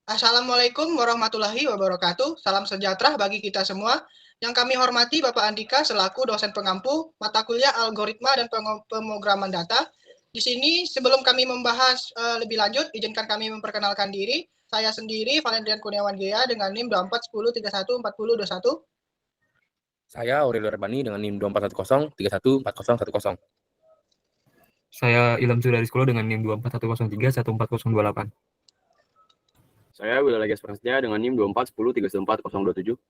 Assalamualaikum warahmatullahi wabarakatuh. Salam sejahtera bagi kita semua. Yang kami hormati Bapak Andika selaku dosen pengampu mata kuliah algoritma dan pemrograman data. Di sini sebelum kami membahas lebih lanjut, izinkan kami memperkenalkan diri. Saya sendiri Valendrian Kurniawan Gea dengan NIM 2410314021. Saya Aurelio Rebani dengan NIM 2410314010. Saya Ilham Sudariskulo dengan NIM 2410314028. Saya Willy Legas Prasetya dengan NIM 2410314027.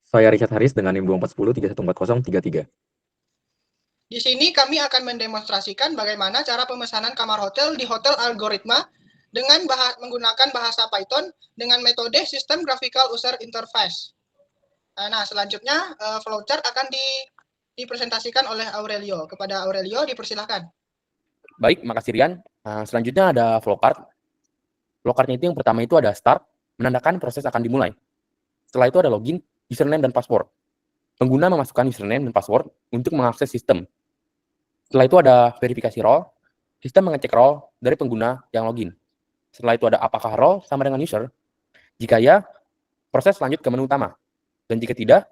Saya Richard Haris dengan NIM 2410314033. Di sini kami akan mendemonstrasikan bagaimana cara pemesanan kamar hotel di hotel algoritma dengan menggunakan bahasa Python dengan metode System Graphical User Interface. Nah, selanjutnya flowchart akan dipresentasikan oleh Aurelio. Kepada Aurelio, dipersilahkan. Baik, makasih Rian. Selanjutnya ada flowchart. Flowchartnya itu yang pertama itu ada start, menandakan proses akan dimulai. Setelah itu ada login, username, dan password. Pengguna memasukkan username dan password untuk mengakses sistem. Setelah itu ada verifikasi role, sistem mengecek role dari pengguna yang login. Setelah itu ada apakah role sama dengan user. Jika ya, proses lanjut ke menu utama. Dan jika tidak,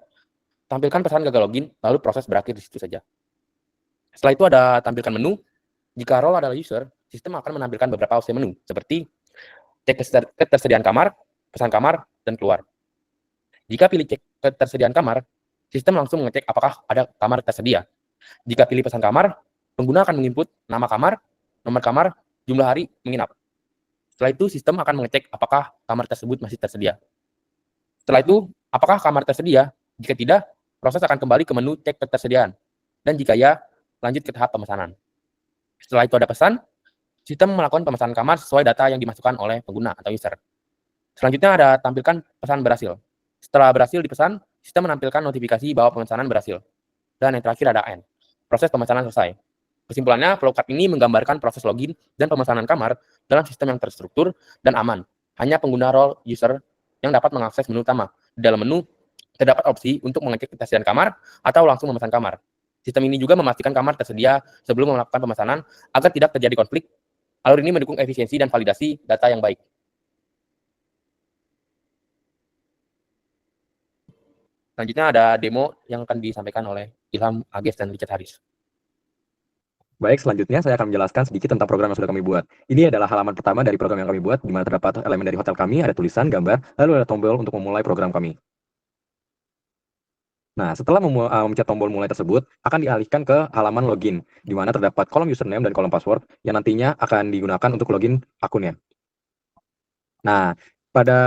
tampilkan pesan gagal login, lalu proses berakhir di situ saja. Setelah itu ada tampilkan menu. Jika role adalah user, sistem akan menampilkan beberapa opsi menu, seperti cek ketersediaan kamar, pesan kamar, dan keluar. Jika pilih cek ketersediaan kamar, sistem langsung mengecek apakah ada kamar tersedia. Jika pilih pesan kamar, pengguna akan menginput nama kamar, nomor kamar, jumlah hari menginap. Setelah itu, sistem akan mengecek apakah kamar tersebut masih tersedia. Setelah itu, apakah kamar tersedia? Jika tidak, proses akan kembali ke menu cek ketersediaan. Dan jika ya, lanjut ke tahap pemesanan. Setelah itu ada pesan, sistem melakukan pemesanan kamar sesuai data yang dimasukkan oleh pengguna atau user. Selanjutnya ada tampilkan pesan berhasil. Setelah berhasil dipesan, sistem menampilkan notifikasi bahwa pemesanan berhasil. Dan yang terakhir ada end. Proses pemesanan selesai. Kesimpulannya, flowchart ini menggambarkan proses login dan pemesanan kamar dalam sistem yang terstruktur dan aman. Hanya pengguna role user yang dapat mengakses menu utama. Di dalam menu, terdapat opsi untuk mengecek ketersediaan kamar atau langsung memesan kamar. Sistem ini juga memastikan kamar tersedia sebelum melakukan pemesanan agar tidak terjadi konflik. Alur ini mendukung efisiensi dan validasi data yang baik. Selanjutnya ada demo yang akan disampaikan oleh Ilham, Ages, dan Richard Haris. Baik, selanjutnya saya akan menjelaskan sedikit tentang program yang sudah kami buat. Ini adalah halaman pertama dari program yang kami buat, di mana terdapat elemen dari hotel kami, ada tulisan, gambar, lalu ada tombol untuk memulai program kami. Nah, setelah memencet tombol mulai tersebut, akan dialihkan ke halaman login, di mana terdapat kolom username dan kolom password yang nantinya akan digunakan untuk login akunnya. Nah, pada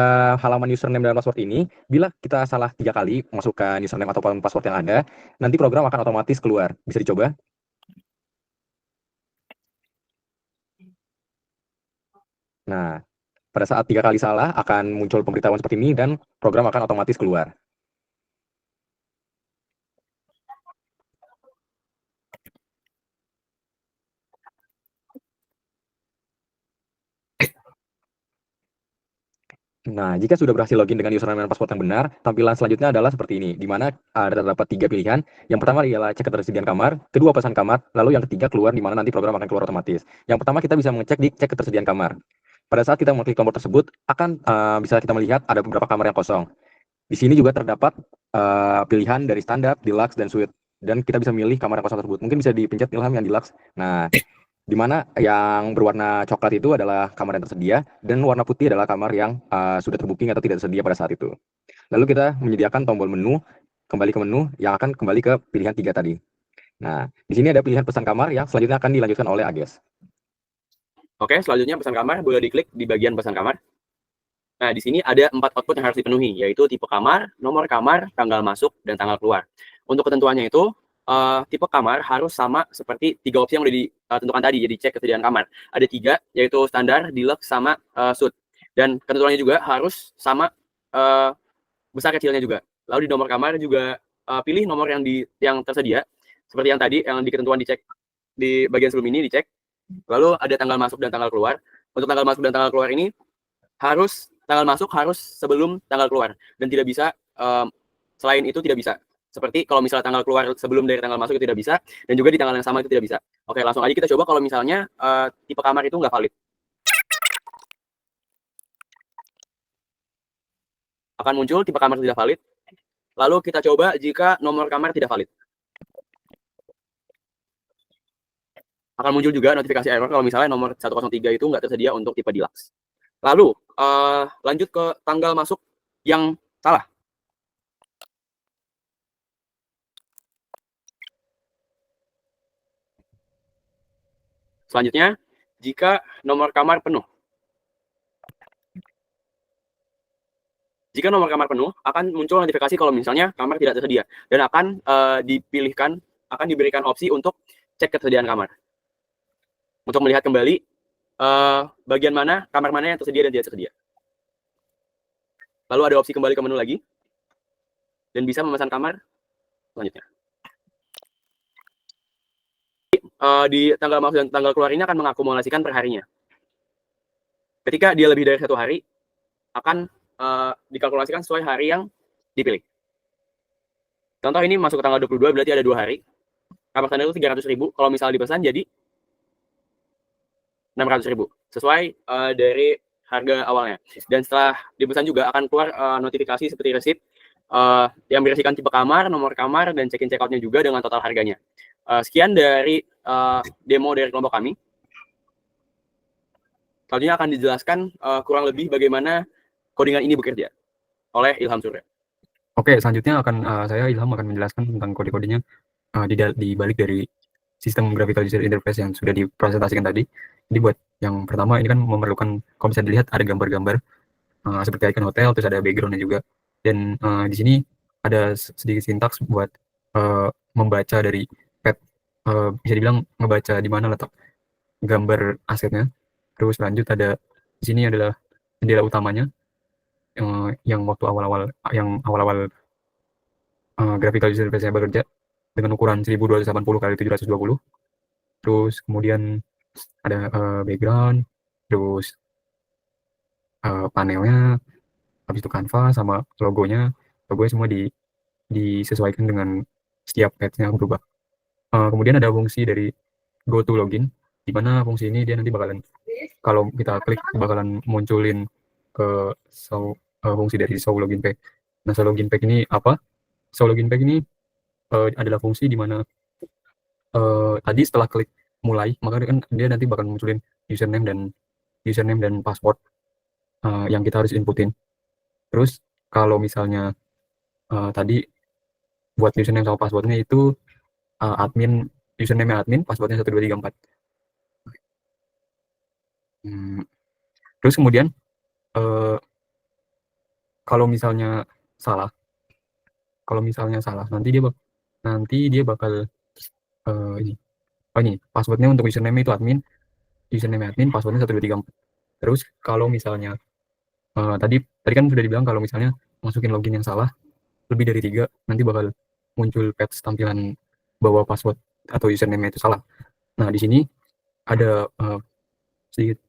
halaman username dan password ini, bila kita salah 3 kali masukkan username atau password yang ada, nanti program akan otomatis keluar. Bisa dicoba? Nah, pada saat 3 kali salah, akan muncul pemberitahuan seperti ini dan program akan otomatis keluar. Nah, jika sudah berhasil login dengan username dan password yang benar, tampilan selanjutnya adalah seperti ini, di mana terdapat 3 pilihan. Yang pertama ialah cek ketersediaan kamar, kedua pesan kamar, lalu yang ketiga keluar, di mana nanti program akan keluar otomatis. Yang pertama kita bisa mengecek di cek ketersediaan kamar. Pada saat kita mengklik tombol tersebut, akan bisa kita melihat ada beberapa kamar yang kosong. Di sini juga terdapat pilihan dari standar, deluxe, dan suite. Dan kita bisa milih kamar yang kosong tersebut. Mungkin bisa dipencet Ilham yang deluxe. Nah, di mana yang berwarna coklat itu adalah kamar yang tersedia, dan warna putih adalah kamar yang sudah terbooking atau tidak tersedia pada saat itu. Lalu kita menyediakan tombol menu, kembali ke menu, yang akan kembali ke pilihan 3 tadi. Nah, di sini ada pilihan pesan kamar yang selanjutnya akan dilanjutkan oleh Ages. Oke, selanjutnya pesan kamar, boleh diklik di bagian pesan kamar. Nah, di sini ada 4 output yang harus dipenuhi, yaitu tipe kamar, nomor kamar, tanggal masuk, dan tanggal keluar. Untuk ketentuannya itu, tipe kamar harus sama seperti 3 opsi yang udah ditentukan tadi, jadi cek kesediaan kamar. Ada 3, yaitu standar, deluxe, sama suite. Dan ketentuannya juga harus sama besar kecilnya juga. Lalu di nomor kamar juga pilih nomor yang tersedia, seperti yang tadi, yang di ketentuan dicek di bagian sebelum ini dicek. Lalu ada tanggal masuk dan tanggal keluar. Untuk tanggal masuk dan tanggal keluar ini tanggal masuk harus sebelum tanggal keluar, dan tidak bisa selain itu tidak bisa. Seperti kalau misalnya tanggal keluar sebelum dari tanggal masuk itu tidak bisa, dan juga di tanggal yang sama itu tidak bisa. Oke, langsung aja kita coba kalau misalnya tipe kamar itu nggak valid. akan muncul tipe kamar tidak valid. Lalu kita coba jika nomor kamar tidak valid. Akan muncul juga notifikasi error kalau misalnya nomor 103 itu nggak tersedia untuk tipe deluxe. Lalu lanjut ke tanggal masuk yang salah. Selanjutnya, jika nomor kamar penuh. Jika nomor kamar penuh, akan muncul notifikasi kalau misalnya kamar tidak tersedia. Dan akan diberikan opsi untuk cek ketersediaan kamar. Untuk melihat kembali bagian mana, kamar mana yang tersedia dan tidak tersedia. Lalu ada opsi kembali ke menu lagi. Dan bisa memesan kamar selanjutnya. Di tanggal masuk dan tanggal keluar ini akan mengakumulasikan per harinya. Ketika dia lebih dari 1 hari, akan dikalkulasikan sesuai hari yang dipilih. Contoh ini masuk ke tanggal 22, berarti ada 2 hari. Kamar standar itu 300.000, kalau misalnya dipesan jadi 600.000, sesuai dari harga awalnya. Dan setelah dipesan juga akan keluar notifikasi seperti resit yang berisikan tipe kamar, nomor kamar, dan check-in check-out-nya juga dengan total harganya. Sekian dari demo dari kelompok kami. Selanjutnya akan dijelaskan kurang lebih bagaimana codingan ini bekerja oleh Ilham Surya. Oke, selanjutnya saya Ilham akan menjelaskan tentang kode-kodenya di balik dari sistem graphical user interface yang sudah dipresentasikan tadi. Jadi buat yang pertama ini kan memerlukan, kalau bisa dilihat ada gambar-gambar seperti icon hotel, terus ada backgroundnya juga. Dan di sini ada sedikit sintaks buat membaca dari pad, bisa dibilang ngebaca di mana letak gambar asetnya. Terus lanjut ada di sini adalah jendela utamanya yang waktu awal-awal graphical user interface-nya bekerja dengan ukuran 1280 kali 720. Terus kemudian ada background, terus panelnya, habis itu kanvas sama logonya semua disesuaikan dengan setiap page-nya berubah. Kemudian ada fungsi dari go to login, di mana fungsi ini dia nanti bakalan, kalau kita klik bakalan munculin ke fungsi dari show login page. Nah, show login page ini apa? Show login page ini adalah fungsi di mana tadi setelah klik mulai, maka kan dia nanti bakal munculin username dan password yang kita harus inputin. Terus kalau misalnya tadi buat username sama passwordnya itu username admin, passwordnya 1234. Terus kemudian kalau misalnya salah nanti dia bakal ini passwordnya untuk username itu admin, passwordnya 1234. Terus kalau misalnya tadi kan sudah dibilang kalau misalnya masukin login yang salah lebih dari 3, nanti bakal muncul page tampilan bahwa password atau username itu salah. Nah, di sini ada sedikit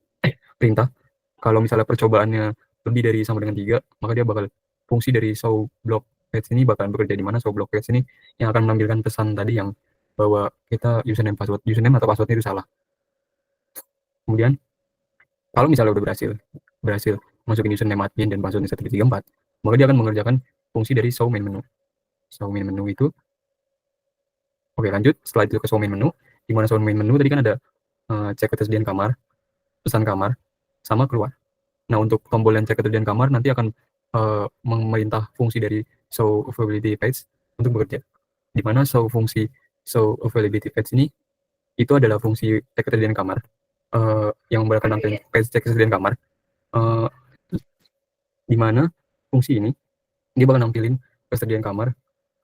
perintah. Kalau misalnya percobaannya lebih dari sama dengan 3, maka dia bakal fungsi dari show block page ini bakalan bekerja, di mana show block page ini yang akan menampilkan pesan tadi yang bahwa kita username atau passwordnya itu salah. Kemudian kalau misalnya udah berhasil masukin username admin dan passwordnya 1234, maka dia akan mengerjakan fungsi dari show main menu. Show main menu itu, oke, lanjut. Setelah itu ke show main menu, di mana show main menu tadi kan ada cek ketersediaan kamar, pesan kamar, sama keluar. Nah, untuk tombol yang cek ketersediaan kamar nanti akan memerintah fungsi dari show availability page untuk bekerja. Di mana fungsi show availability page ini itu adalah fungsi cek ketersediaan kamar yang bakal nampilin page cek ketersediaan kamar. Di mana fungsi ini dia bakal nampilin ketersediaan kamar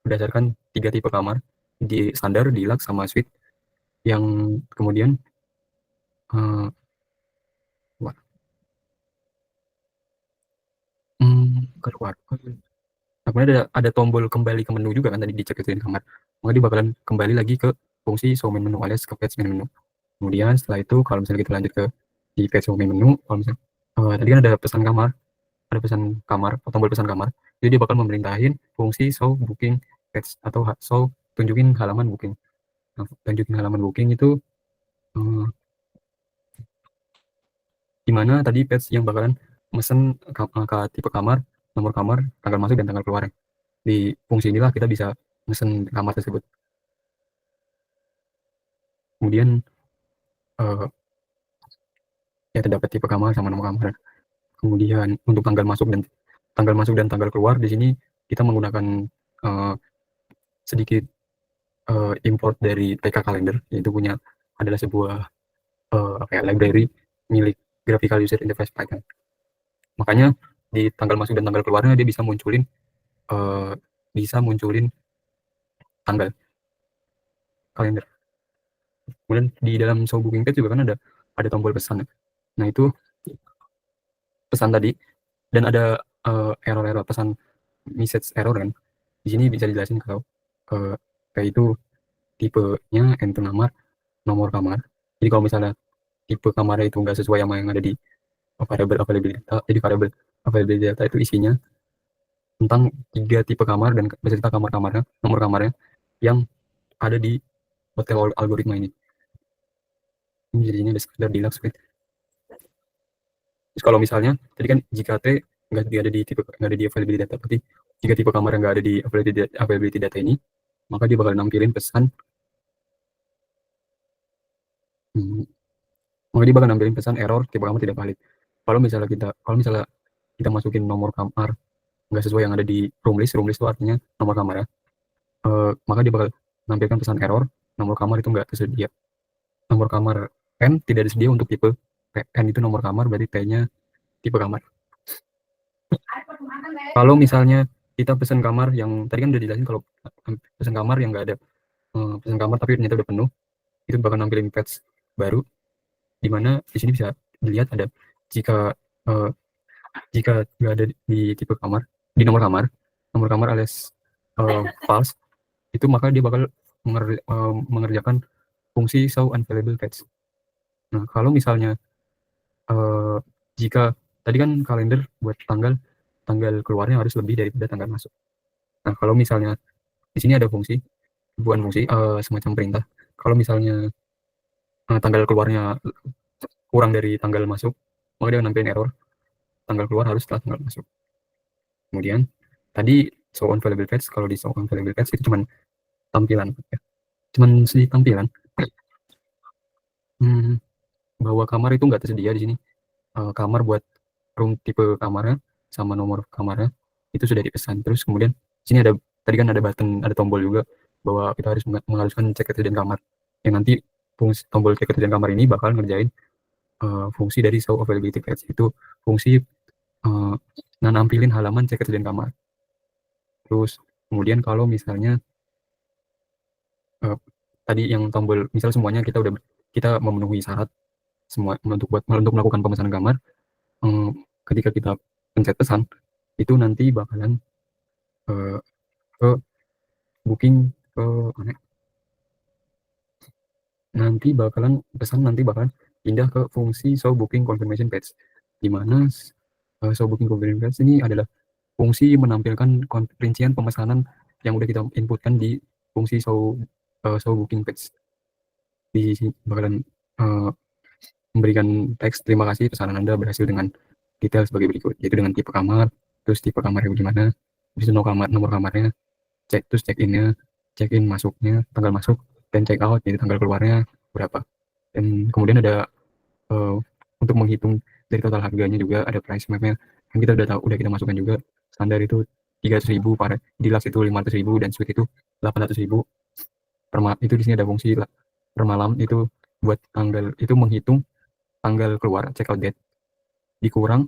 berdasarkan 3 tipe kamar, di standar, deluxe, sama suite, yang kemudian keluar. Nah, kemudian ada tombol kembali ke menu juga kan tadi dicek ketersediaan kamar, maka dia bakalan kembali lagi ke fungsi show main menu alias ke page main menu. Kemudian setelah itu kalau misalnya kita lanjut ke di page show main menu, kalau misalnya tadi kan ada pesan kamar, tombol pesan kamar, jadi dia bakal memerintahin fungsi show booking page atau show tunjukin halaman booking. Nah, tunjukin halaman booking itu di mana tadi page yang bakalan mesen ke tipe kamar nomor kamar, tanggal masuk dan tanggal keluar. Di fungsi inilah kita bisa mesen kamar tersebut. Kemudian ya terdapat tipe kamar sama nomor kamar. Kemudian untuk tanggal masuk dan tanggal keluar di sini kita menggunakan sedikit import dari TK Calendar, yaitu adalah sebuah library milik Graphical User Interface Python. Makanya di tanggal masuk dan tanggal keluarnya dia bisa munculin tanggal kalender. Kemudian di dalam show booking page juga kan ada tombol pesan. Nah itu pesan tadi, dan ada error pesan message error kan. Di sini bisa dijelasin kalau kayak itu tipenya enter nomor kamar. Jadi kalau misalnya tipe kamarnya itu nggak sesuai sama yang ada di variable availability data, jadi variable availability data itu isinya tentang 3 tipe kamar dan beserta nomor kamarnya yang ada di hotel algoritma ini. Ini jadinya ada sekedar deluxe suite. Terus kalau misalnya tadi kan jika T nggak ada di availability data, berarti jika tipe kamar yang nggak ada di availability data ini, maka dia bakal nampilin pesan error tipe kamar tidak valid. Kalau misalnya kita masukin nomor kamar nggak sesuai yang ada di room list itu artinya nomor kamar ya, maka dia bakal nampilkan pesan error nomor kamar itu nggak tersedia. Nomor kamar N tidak tersedia untuk tipe N itu nomor kamar, berarti T-nya tipe kamar. Kalau misalnya kita pesan kamar yang tadi kan udah dijelasin, kalau pesan kamar yang nggak ada pesan kamar tapi ternyata udah penuh, itu bakal nampilin patch baru, di mana di sini bisa dilihat ada jika nggak ada di tipe kamar, di nomor kamar alias false, itu maka dia bakal mengerjakan fungsi show unavailable patch. Nah kalau misalnya jika tadi kan kalender buat tanggal keluarnya harus lebih daripada tanggal masuk. Nah kalau misalnya di sini ada semacam perintah, kalau misalnya tanggal keluarnya kurang dari tanggal masuk, maka dia nampilin error tanggal keluar harus setelah tanggal masuk. Kemudian tadi show unavailable patch, kalau di show unavailable patch itu cuman tampilan ya. Cuman sedikit tampilan bahwa kamar itu nggak tersedia di sini. Kamar buat room tipe kamarnya sama nomor kamarnya itu sudah dipesan. Terus kemudian sini tadi kan ada button, ada tombol juga bahwa kita harus mengharuskan cek ketersediaan kamar. Yang nanti fungsi tombol cek ketersediaan kamar ini bakal ngerjain fungsi dari show availability patch, itu fungsi nampilin halaman cek ketersediaan kamar. Terus kemudian kalau misalnya tadi yang tombol misal semuanya kita memenuhi syarat semua untuk melakukan pemesanan kamar, ketika kita pencet pesan itu nanti bakalan ke booking ke mana? Nanti bakalan pindah ke fungsi show booking confirmation page, di mana show booking confirmation page ini adalah fungsi menampilkan rincian pemesanan yang udah kita inputkan di fungsi show booking page. Di sini bakalan memberikan teks terima kasih pesanan Anda berhasil dengan detail sebagai berikut, yaitu dengan tipe kamar, terus tipe kamarnya bagaimana, terus nomor kamarnya, terus check in masuknya, tanggal masuk, dan check out, jadi tanggal keluarnya berapa. Dan kemudian ada untuk menghitung dari total harganya juga ada price mapnya, yang kita udah kita masukkan juga. Standar itu 300.000, deluxe itu 500.000, dan suite itu 800.000. Itu di sini ada fungsi per malam, itu buat tanggal, itu menghitung tanggal keluar check out date dikurang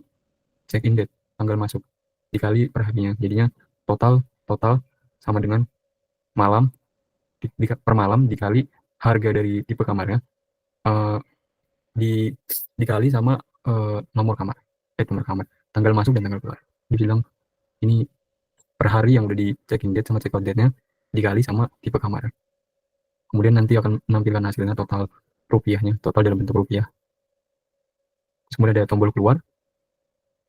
check in date tanggal masuk dikali per harinya, jadinya total sama dengan malam per malam dikali harga dari tipe kamarnya dikali sama nomor kamar tanggal masuk dan tanggal keluar. Dibilang ini per hari yang udah di check in date sama check out date-nya dikali sama tipe kamar. Kemudian nanti akan menampilkan hasilnya total dalam bentuk rupiah. Kemudian ada tombol keluar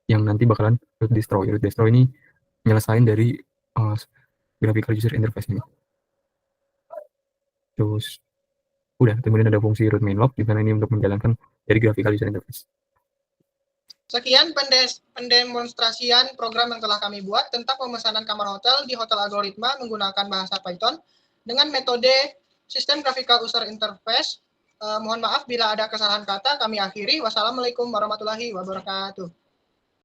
yang nanti bakalan root destroy ini nyelesain dari graphical user interface ini. Terus kemudian ada fungsi root main log, di mana ini untuk menjalankan dari graphical user interface. Sekian pendemonstrasian program yang telah kami buat tentang pemesanan kamar hotel di Hotel Algoritma menggunakan bahasa Python dengan metode System Graphical User Interface. Mohon maaf bila ada kesalahan kata, kami akhiri. Wassalamualaikum warahmatullahi wabarakatuh.